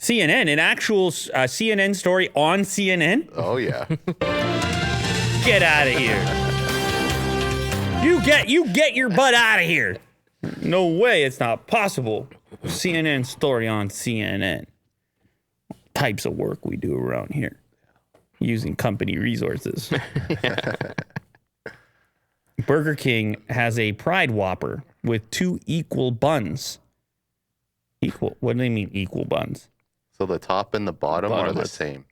CNN, an actual CNN story on CNN? Oh, yeah. Get out of here. You get your butt out of here. No way, it's not possible. CNN story on CNN. Types of work we do around here. Using company resources. Burger King has a Pride Whopper with 2 equal buns. Equal? What do they mean equal buns? So the top and the bottom are the same.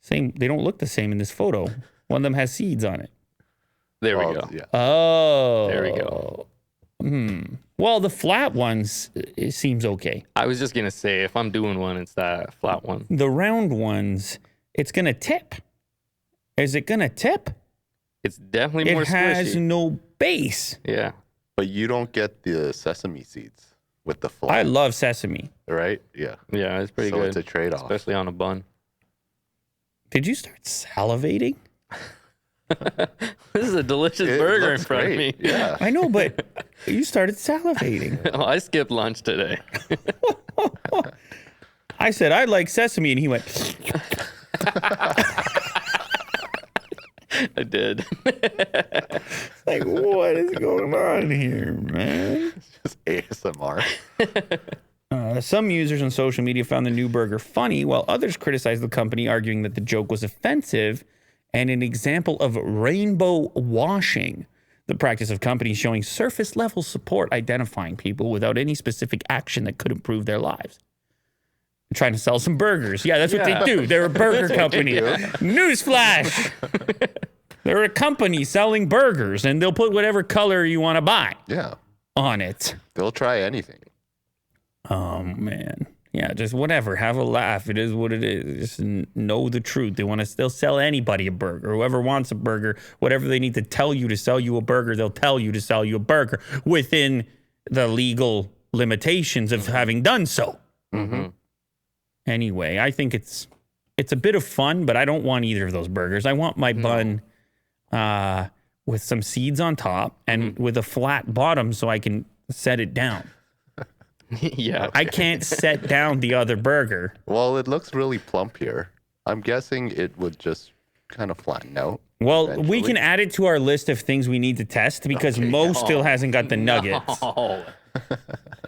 Same. They don't look the same in this photo. One of them has seeds on it. There we go. Yeah. Oh. There we go. Well, the flat ones, it seems okay. I was just going to say, if I'm doing one, it's that flat one. The round ones, it's going to tip. Is it going to tip? It's definitely more squishy. It has no base. Yeah. But you don't get the sesame seeds with the flat. I love sesame. Right? Yeah. Yeah, it's pretty so good. It's a trade-off. Especially on a bun. Did you start salivating? This is a delicious burger in front of me. Yeah. I know, but you started salivating. Oh, I skipped lunch today. I said, I like sesame, and he went... I did. Like, what is going on here, man? It's just ASMR. Some users on social media found the new burger funny, while others criticized the company, arguing that the joke was offensive and an example of rainbow washing, the practice of companies showing surface-level support, identifying people without any specific action that could improve their lives. They're trying to sell some burgers. Yeah, that's what they do. They're a burger company. Newsflash! They're a company selling burgers, and they'll put whatever color you want to buy on it. They'll try anything. Oh, man. Yeah, just whatever. Have a laugh. It is what it is. Just know the truth. They'll sell anybody a burger. Whoever wants a burger, whatever they need to tell you to sell you a burger, they'll tell you to sell you a burger within the legal limitations of having done so. Mm-hmm. Anyway, I think it's a bit of fun, but I don't want either of those burgers. I want my bun with some seeds on top and with a flat bottom so I can set it down. Yeah. I can't set down the other burger. Well, it looks really plump here. I'm guessing it would just kind of flatten out. Well, eventually. we can add it to our list of things we need to test because Mo still hasn't got the nuggets. No.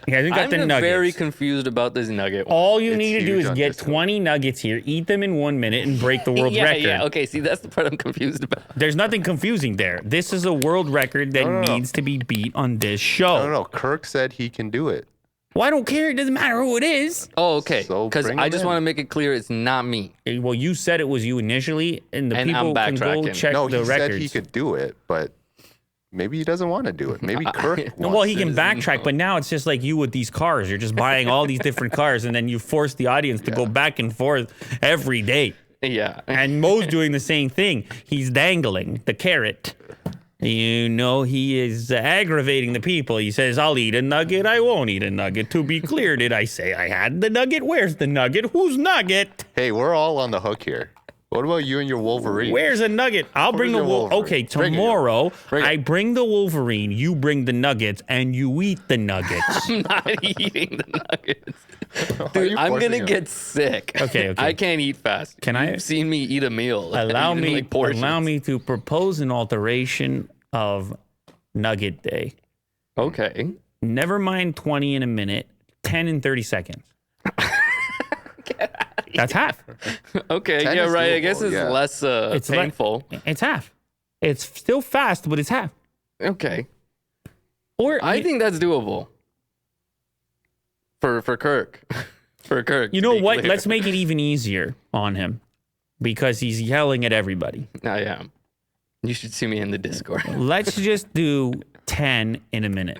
He hasn't got the nuggets. I'm very confused about this nugget. All you need to do huge is on get this 20 nuggets here, eat them in 1 minute, and break the world record. Yeah, okay, see, that's the part I'm confused about. There's nothing confusing there. This is a world record that needs to be beat on this show. No. Kirk said he can do it. Well, I don't care. It doesn't matter who it is. Oh, okay. So Because bring I him just in. want to make it clear it's not me. Well, you said it was you initially, and the And people I'm can go backtracking. check No, the he records. said he could do it, but maybe he doesn't want to do it. Maybe Kirk wants No, well, he to. can backtrack, but now it's just like you with these cars. You're just buying all these different cars, and then you force the audience to go back and forth every day. Yeah. And Mo's doing the same thing. He's dangling the carrot. You know, he is aggravating the people. He says, I'll eat a nugget. I won't eat a nugget. To be clear, did I say I had the nugget? Where's the nugget? Whose nugget? Hey, we're all on the hook here. What about you and your Wolverine? Where's a nugget? I'll bring the your Wolverine. Wolverine? Okay, Bring it. tomorrow Bring it. I bring the Wolverine, you bring the nuggets, and you eat the nuggets. I'm not eating the nuggets. Why are Dude, you I'm forcing going to him? get sick. Okay. I can't eat fast. Can I- You've seen me eat a meal. allow Eating, me like, portions. allow me to propose an alteration of Nugget Day. Okay. Never mind 20 in a minute, 10 in 30 seconds. That's half. Okay, 10 yeah, is right. I guess doable, it's yeah. less It's le- painful. It's half. It's still fast, but it's half. Okay. Or I think that's doable. For Kirk. For Kirk. you to know be what? clear. Let's make it even easier on him because he's yelling at everybody. I am. You should see me in the Discord. Let's just do 10 in a minute.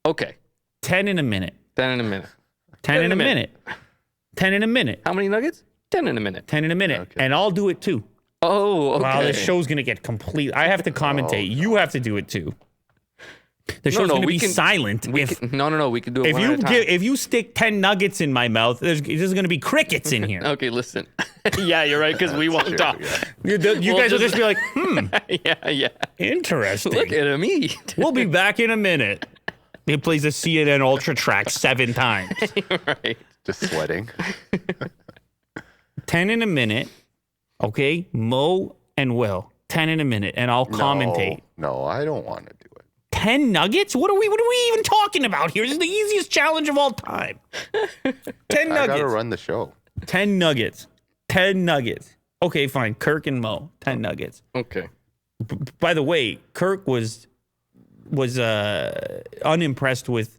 Okay. 10 in a minute. 10 in a minute. 10 in a minute. 10 in a minute. How many nuggets? 10 in a minute. 10 in a minute. Okay. And I'll do it too. Oh, okay. Wow, this show's going to get complete. I have to commentate. You have to do it too. The show's going to be silent. No. We can do it If one you at a time. if you stick 10 nuggets in my mouth, there's going to be crickets in here. Okay, listen. Yeah, you're right, because we won't True, talk. yeah. You We'll guys will just- just be like, Yeah. interesting. Look at him eat. We'll be back in a minute. It plays a CNN Ultra track 7 times. Right. Just sweating. 10 in a minute. Okay, Mo and Will. 10 in a minute, and I'll commentate. No, I don't want to do it. 10 nuggets? What are we even talking about here? This is the easiest challenge of all time. 10 I nuggets. gotta run the show. 10 nuggets. 10 nuggets. Okay, fine. Kirk and Mo. 10 nuggets. Okay. By the way, Kirk was unimpressed with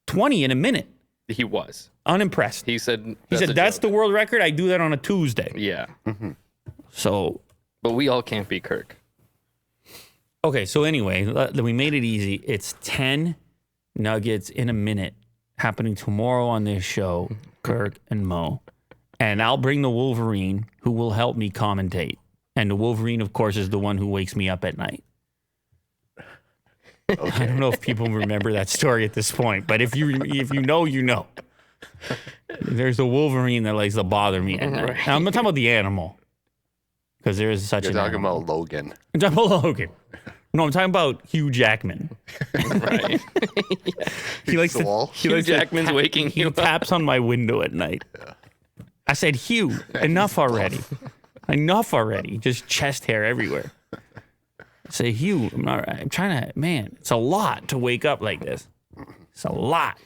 20 in a minute. He was. Unimpressed. He said. He said, that's the world record. I do that on a Tuesday. Yeah. So, But we all can't be Kirk. okay. So anyway, we made it easy. It's 10 nuggets in a minute happening tomorrow on this show, Kirk and Mo. And I'll bring the Wolverine who will help me commentate. And the Wolverine, of course, is the one who wakes me up at night. I don't know if people remember that story at this point, but if you know, you know. There's a Wolverine that likes to bother me at night. Now, I'm not talking about the animal, because there is such You're an talking animal. about Logan. I'm talking about Logan. No, I'm talking about Hugh Jackman. Right. He likes the wall. He Hugh likes to Jackman's waking he you up. taps on my window at night. I said, Hugh, enough already. Enough already. Just chest hair everywhere. I say, Hugh, I'm trying to, man, it's a lot to wake up like this. It's a lot.